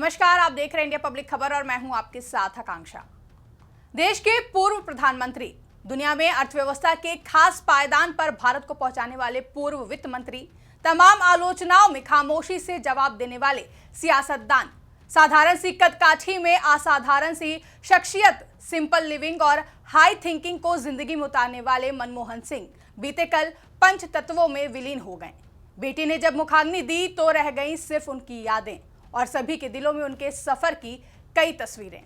नमस्कार, आप देख रहे हैं इंडिया पब्लिक खबर और मैं हूं आपके साथ आकांक्षा। देश के पूर्व प्रधानमंत्री, दुनिया में अर्थव्यवस्था के खास पायदान पर भारत को पहुंचाने वाले पूर्व वित्त मंत्री, तमाम आलोचनाओं में खामोशी से जवाब देने वाले सियासतदान, साधारण सी कदकाठी में असाधारण सी शख्सियत, सिंपल लिविंग और हाई थिंकिंग को जिंदगी में उतारने वाले मनमोहन सिंह बीते कल पंच तत्वों में विलीन हो गए। बेटी ने जब मुखाग्नि दी तो रह गई सिर्फ उनकी यादें और सभी के दिलों में उनके सफर की कई तस्वीरें।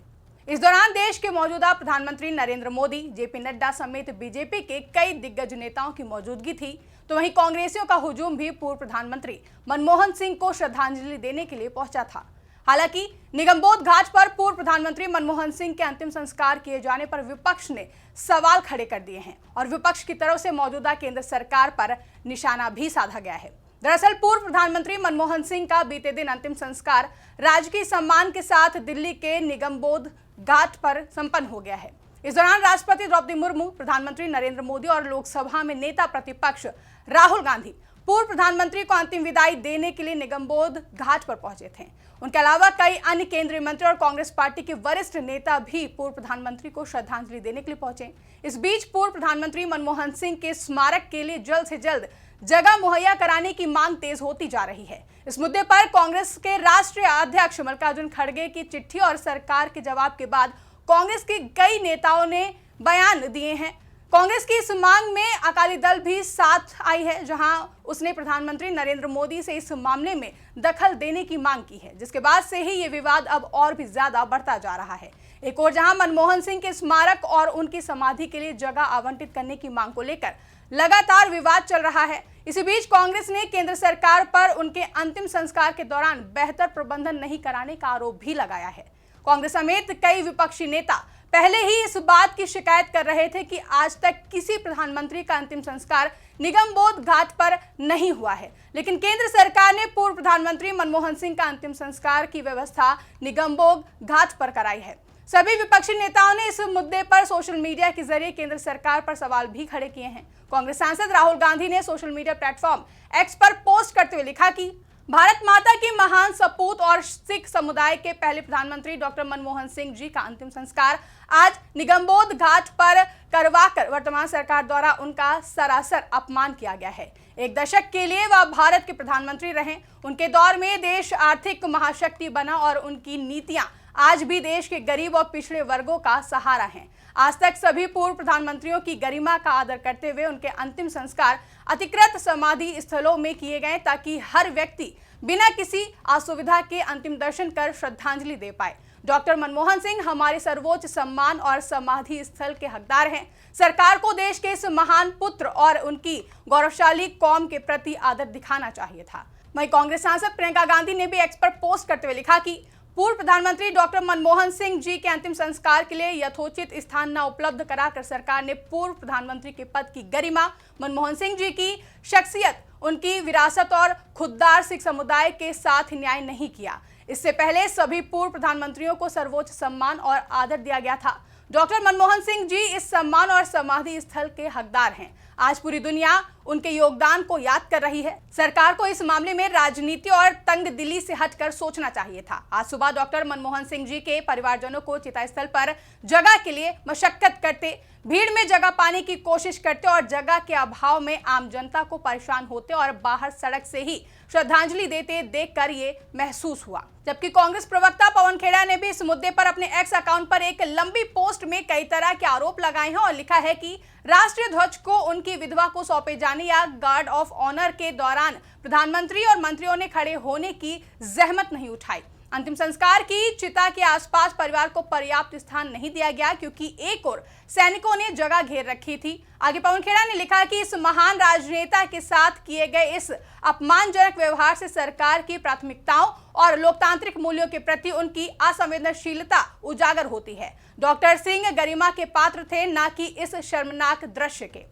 इस दौरान देश के मौजूदा प्रधानमंत्री नरेंद्र मोदी, जेपी नड्डा समेत बीजेपी के कई दिग्गज नेताओं की मौजूदगी थी, तो वहीं कांग्रेसियों का हुजूम भी पूर्व प्रधानमंत्री मनमोहन सिंह को श्रद्धांजलि देने के लिए पहुंचा था। हालांकि निगमबोध घाट पर पूर्व प्रधानमंत्री मनमोहन सिंह के अंतिम संस्कार किए जाने पर विपक्ष ने सवाल खड़े कर दिए हैं और विपक्ष की तरफ से मौजूदा केंद्र सरकार पर निशाना भी साधा गया है। दरअसल पूर्व प्रधानमंत्री मनमोहन सिंह का बीते दिन अंतिम संस्कार राजकीय सम्मान के साथ दिल्ली के निगमबोध घाट पर संपन्न हो गया है। इस दौरान राष्ट्रपति द्रौपदी मुर्मू, प्रधानमंत्री नरेंद्र मोदी और लोकसभा में नेता प्रतिपक्ष राहुल गांधी पूर्व प्रधानमंत्री को अंतिम विदाई देने के लिए निगमबोध घाट पर पहुंचे थे। उनके अलावा कई अन्य केंद्रीय मंत्री और कांग्रेस पार्टी के वरिष्ठ नेता भी पूर्व प्रधानमंत्री को श्रद्धांजलि देने के लिए पहुंचे। इस बीच पूर्व प्रधानमंत्री मनमोहन सिंह के स्मारक के लिए जल्द से जल्द जगह मुहैया कराने की मांग तेज होती जा रही है। इस मुद्दे पर कांग्रेस के राष्ट्रीय अध्यक्ष मल्लिकार्जुन खड़गे की चिट्ठी और सरकार के जवाब के बाद कांग्रेस के कई नेताओं ने बयान दिए हैं। कांग्रेस की इस मांग में अकाली दल भी साथ आई है, जहां उसने प्रधानमंत्री नरेंद्र मोदी से इस मामले में दखल देने की मांग की है, जिसके बाद से ही ये विवाद अब और भी ज्यादा बढ़ता जा रहा है। एक और जहां मनमोहन सिंह के स्मारक और उनकी समाधि के लिए जगह आवंटित करने की मांग को लेकर लगातार विवाद चल रहा है। इसी बीच कांग्रेस ने केंद्र सरकार पर उनके अंतिम संस्कार के दौरान बेहतर प्रबंधन नहीं कराने का आरोप भी लगाया है। कांग्रेस समेत कई विपक्षी नेता पहले ही इस बात की शिकायत कर रहे थे कि आज तक किसी प्रधानमंत्री का अंतिम संस्कार निगमबोध घाट पर नहीं हुआ है, लेकिन केंद्र सरकार ने पूर्व प्रधानमंत्री मनमोहन सिंह का अंतिम संस्कार की व्यवस्था निगमबोध घाट पर कराई है। सभी विपक्षी नेताओं ने इस मुद्दे पर सोशल मीडिया के जरिए केंद्र सरकार पर सवाल भी खड़े किए हैं। कांग्रेस सांसद राहुल गांधी ने सोशल मीडिया प्लेटफॉर्म एक्स पर पोस्ट करते हुए लिखा कि भारत माता की महान सपूत और सिख समुदाय के पहले प्रधानमंत्री डॉक्टर मनमोहन सिंह जी का अंतिम संस्कार आज निगमबोध घाट पर करवाकर वर्तमान सरकार द्वारा उनका सरासर अपमान किया गया है। एक दशक के लिए वह भारत के प्रधानमंत्री रहे। उनके दौर में देश आर्थिक महाशक्ति बना और उनकी नीतियां आज भी देश के गरीब और पिछड़े वर्गों का सहारा हैं। आज तक सभी पूर्व प्रधानमंत्रियों की गरिमा का आदर करते हुए उनके अंतिम संस्कार अधिकृत समाधि स्थलों में किए गए, ताकि हर व्यक्ति बिना किसी असुविधा के अंतिम दर्शन कर श्रद्धांजलि दे पाए। डॉक्टर मनमोहन सिंह हमारे सर्वोच्च सम्मान और समाधि स्थल के हकदार हैं। सरकार को देश के इस महान पुत्र और उनकी गौरवशाली कौम के प्रति आदर दिखाना चाहिए था। वहीं कांग्रेस सांसद प्रियंका गांधी ने भी एक्स पर पोस्ट करते हुए लिखा कि पूर्व प्रधानमंत्री डॉक्टर मनमोहन सिंह जी के अंतिम संस्कार के लिए यथोचित स्थान न उपलब्ध कराकर सरकार ने पूर्व प्रधानमंत्री के पद की गरिमा, मनमोहन सिंह जी की शख्सियत, उनकी विरासत और खुददार सिख समुदाय के साथ न्याय नहीं किया। इससे पहले सभी पूर्व प्रधानमंत्रियों को सर्वोच्च सम्मान और आदर दिया गया था। डॉक्टर मनमोहन सिंह जी इस सम्मान और समाधि स्थल के हकदार हैं। आज पूरी दुनिया उनके योगदान को याद कर रही है। सरकार को इस मामले में राजनीति और तंगदिली से हटकर सोचना चाहिए था। आज सुबह डॉक्टर मनमोहन सिंह जी के परिवारजनों को चिता स्थल पर जगह के लिए मशक्कत करते, भीड़ में जगह पाने की कोशिश करते और जगह के अभाव में आम जनता को परेशान होते और बाहर सड़क से ही श्रद्धांजलि देते देखकर ये महसूस हुआ। जबकि कांग्रेस प्रवक्ता पवन खेड़ा ने भी इस मुद्दे पर अपने एक्स अकाउंट पर एक लंबी पोस्ट में कई तरह के आरोप लगाए हैं और लिखा है कि राष्ट्रीय ध्वज को उनकी विधवा को सौंपे जाने या गार्ड ऑफ ऑनर के दौरान प्रधानमंत्री और मंत्रियों ने खड़े होने की जहमत नहीं उठाई। अंतिम संस्कार की चिता के आसपास परिवार को पर्याप्त स्थान नहीं दिया गया, क्योंकि एक ओर सैनिकों ने जगह घेर रखी थी। आगे पवन खेड़ा ने लिखा कि इस महान राजनेता के साथ किए गए इस अपमानजनक व्यवहार से सरकार की प्राथमिकताओं और लोकतांत्रिक मूल्यों के प्रति उनकी असंवेदनशीलता उजागर होती है। डॉक्टर सिंह गरिमा के पात्र थे, न कि इस शर्मनाक दृश्य के।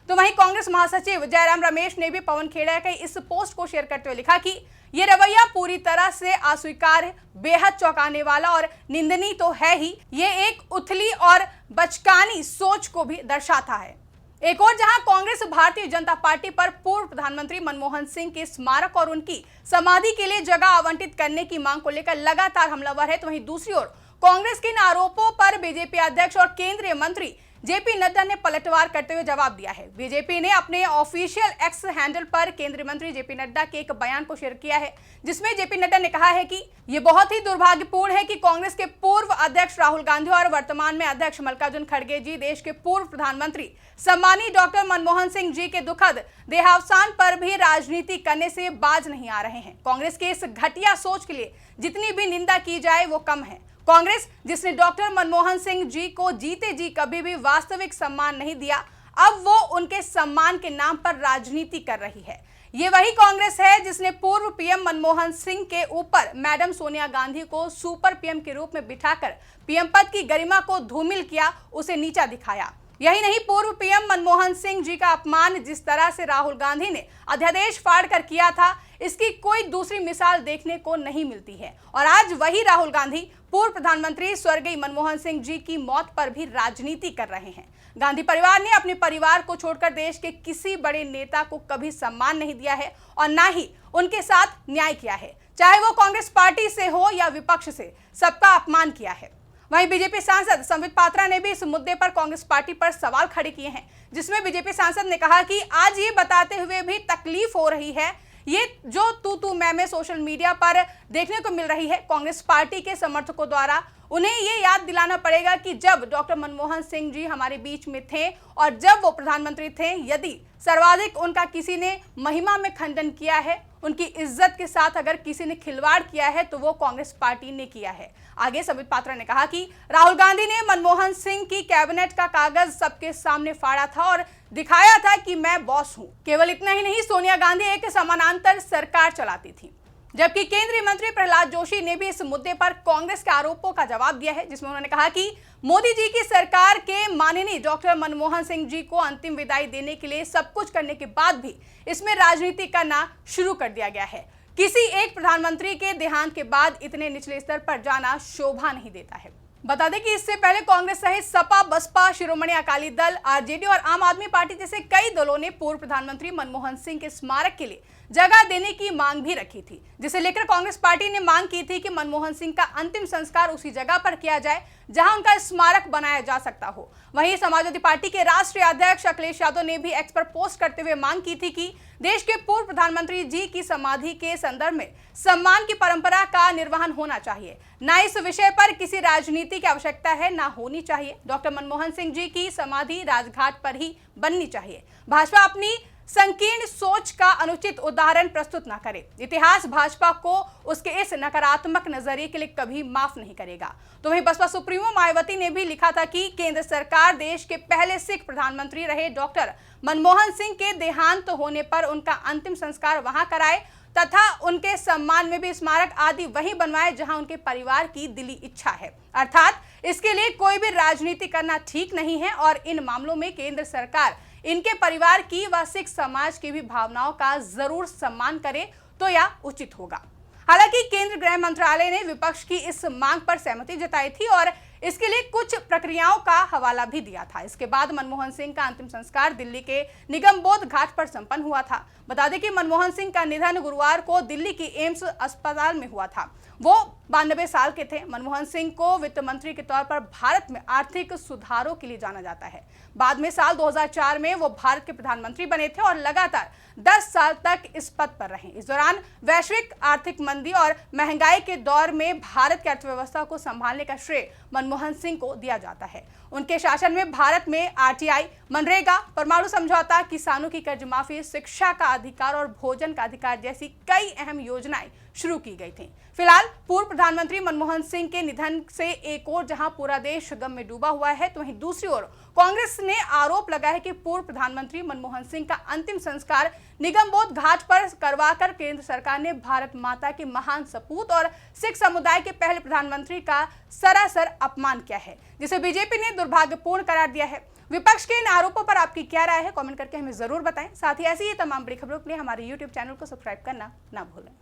तो वहीं कांग्रेस महासचिव जयराम रमेश ने भी पवन खेड़ा के इस पोस्ट को शेयर करते हुए लिखा कि ये रवैया पूरी तरह से अस्वीकार्य, बेहद चौंकाने वाला और निंदनीय तो है ही, ये एक उथली और बचकानी सोच को भी दर्शाता है। एक और जहां कांग्रेस भारतीय जनता पार्टी पर पूर्व प्रधानमंत्री मनमोहन सिंह के स्मारक और उनकी समाधि के लिए जगह आवंटित करने की मांग को लेकर लगातार हमलावर है, तो वहीं दूसरी ओर कांग्रेस के इन आरोपों पर बीजेपी अध्यक्ष और केंद्रीय मंत्री जेपी नड्डा ने पलटवार करते हुए जवाब दिया है। बीजेपी ने अपने ऑफिशियल एक्स हैंडल पर केंद्रीय मंत्री जेपी नड्डा के एक बयान को शेयर किया है, जिसमें जेपी नड्डा ने कहा है कि यह बहुत ही दुर्भाग्यपूर्ण है कि कांग्रेस के पूर्व अध्यक्ष राहुल गांधी और वर्तमान में अध्यक्ष मल्लिकार्जुन खड़गे जी देश के पूर्व प्रधानमंत्री सम्मानीय डॉक्टर मनमोहन सिंह जी के दुखद देहावसान पर भी राजनीति करने से बाज नहीं आ रहे हैं। कांग्रेस के इस घटिया सोच के लिए जितनी भी निंदा की जाए वो कम है। कांग्रेस जिसने डॉक्टर मनमोहन सिंह जी को जीते जी कभी भी वास्तविक सम्मान नहीं दिया, अब वो उनके सम्मान के नाम पर राजनीति कर रही है। ये वही कांग्रेस है जिसने पूर्व पीएम मनमोहन सिंह के ऊपर मैडम सोनिया गांधी को सुपर पीएम के रूप में बिठाकर पीएम पद की गरिमा को धूमिल किया, उसे नीचा दिखाया। यही नहीं, पूर्व पीएम मनमोहन सिंह जी का अपमान जिस तरह से राहुल गांधी ने अध्यादेश फाड़कर किया था, इसकी कोई दूसरी मिसाल देखने को नहीं मिलती है। और आज वही राहुल गांधी पूर्व प्रधानमंत्री स्वर्गीय मनमोहन सिंह जी की मौत पर भी राजनीति कर रहे हैं। गांधी परिवार ने अपने परिवार को छोड़कर देश के किसी बड़े नेता को कभी सम्मान नहीं दिया है और ना ही उनके साथ न्याय किया है, चाहे वो कांग्रेस पार्टी से हो या विपक्ष से, सबका अपमान किया है। वहीं बीजेपी सांसद संबित पात्रा ने भी इस मुद्दे पर कांग्रेस पार्टी पर सवाल खड़े किए हैं, जिसमें बीजेपी सांसद ने कहा कि आज ये बताते हुए भी तकलीफ हो रही है, ये जो तू मैं सोशल मीडिया पर देखने को मिल रही है कांग्रेस पार्टी के समर्थकों द्वारा, उन्हें ये याद दिलाना पड़ेगा कि जब डॉक्टर मनमोहन सिंह जी हमारे बीच में थे और जब वो प्रधानमंत्री थे, यदि सर्वाधिक उनका किसी ने महिमा में खंडन किया है, उनकी इज्जत के साथ अगर किसी ने खिलवाड़ किया है तो वो कांग्रेस पार्टी ने किया है। आगे संबित पात्रा ने कहा कि राहुल गांधी ने मनमोहन सिंह की कैबिनेट का कागज सबके सामने फाड़ा था और दिखाया था कि मैं बॉस हूं। केवल इतना ही नहीं, सोनिया गांधी एक समानांतर सरकार चलाती थी। जबकि केंद्रीय मंत्री प्रहलाद जोशी ने भी इस मुद्दे पर कांग्रेस के आरोपों का जवाब दिया है, जिसमें उन्होंने कहा कि मोदी जी की सरकार के माननीय डॉक्टर मनमोहन सिंह जी को अंतिम विदाई देने के लिए सब कुछ करने के बाद भी इसमें राजनीति करना शुरू कर दिया गया है। किसी एक प्रधानमंत्री के देहांत के बाद इतने निचले स्तर पर जाना शोभा नहीं देता है। बता दें कि इससे पहले कांग्रेस सहित सपा, बसपा, शिरोमणि अकाली दल, आरजेडी और आम आदमी पार्टी जैसे कई दलों ने पूर्व प्रधानमंत्री मनमोहन सिंह के स्मारक के लिए जगह देने की मांग भी रखी थी, जिसे लेकर कांग्रेस पार्टी ने मांग की थी कि मनमोहन सिंह का अंतिम संस्कार उसी जगह पर किया जाए जहां उनका स्मारक बनाया जा सकता हो। वहीं समाजवादी पार्टी के राष्ट्रीय अध्यक्ष अखिलेश यादव ने भी एक्स पर पोस्ट करते हुए मांग की थी कि देश के पूर्व प्रधानमंत्री जी की समाधि के संदर्भ में सम्मान की परंपरा का निर्वहन होना चाहिए, न इस विषय पर किसी राजनीति की आवश्यकता है, न होनी चाहिए। डॉक्टर मनमोहन सिंह जी की समाधि राजघाट पर ही बननी चाहिए। भाजपा अपनी संकीर्ण सोच का अनुचित उदाहरण प्रस्तुत न करे। इतिहास भाजपा को उसके इस नकारात्मक नजरिए के लिए कभी माफ नहीं करेगा। तो वहीं बसपा सुप्रीमो मायावती ने भी लिखा था कि केंद्र सरकार देश के पहले सिख प्रधानमंत्री रहे डॉक्टर मनमोहन सिंह के देहांत होने पर उनका अंतिम संस्कार वहां कराए तथा उनके सम्मान में भी स्मारक आदि वहीं बनवाए जहां उनके परिवार की दिली इच्छा है। अर्थात इसके लिए कोई भी राजनीति करना ठीक नहीं है और इन मामलों में केंद्र सरकार इनके परिवार की व सिख समाज की भी भावनाओं का जरूर सम्मान करे तो यह उचित होगा। हालांकि केंद्रीय गृह मंत्रालय ने विपक्ष की इस मांग पर सहमति जताई थी और इसके लिए कुछ प्रक्रियाओं का हवाला भी दिया था। इसके बाद मनमोहन सिंह का अंतिम संस्कार दिल्ली के निगमबोध घाट पर संपन्न हुआ था। बता दें कि मनमोहन सिंह का निधन गुरुवार को दिल्ली की एम्स अस्पताल में हुआ था। वो 92 साल के थे। मनमोहन सिंह को वित्त मंत्री के तौर पर भारत में आर्थिक सुधारों के लिए जाना जाता है। बाद में साल 2004 में वो भारत के प्रधानमंत्री बने थे और लगातार 10 साल तक इस पद पर रहे। इस दौरान वैश्विक आर्थिक मंदी और महंगाई के दौर में भारत की अर्थव्यवस्था को संभालने का श्रेय मनमोहन सिंह को दिया जाता है। उनके शासन में भारत में आरटीआई, मनरेगा, परमाणु समझौता, किसानों की कर्ज माफी, शिक्षा का अधिकार और भोजन का अधिकार जैसी कई अहम योजनाएं शुरू की गई थी। फिलहाल पूर्व प्रधानमंत्री मनमोहन सिंह के निधन से एक ओर जहां पूरा देश गम में डूबा हुआ है, तो वहीं दूसरी ओर कांग्रेस ने आरोप लगाया है कि पूर्व प्रधानमंत्री मनमोहन सिंह का अंतिम संस्कार निगमबोध घाट पर करवाकर केंद्र सरकार ने भारत माता के महान सपूत और सिख समुदाय के पहले प्रधानमंत्री का सरासर अपमान किया है, जिसे बीजेपी ने दुर्भाग्यपूर्ण करार दिया है। विपक्ष के इन आरोपों पर आपकी क्या राय है, कमेंट करके हमें जरूर बताएं। साथ ही ऐसी ही तमाम बड़ी खबरों के लिए हमारे YouTube चैनल को सब्सक्राइब करना ना भूलें।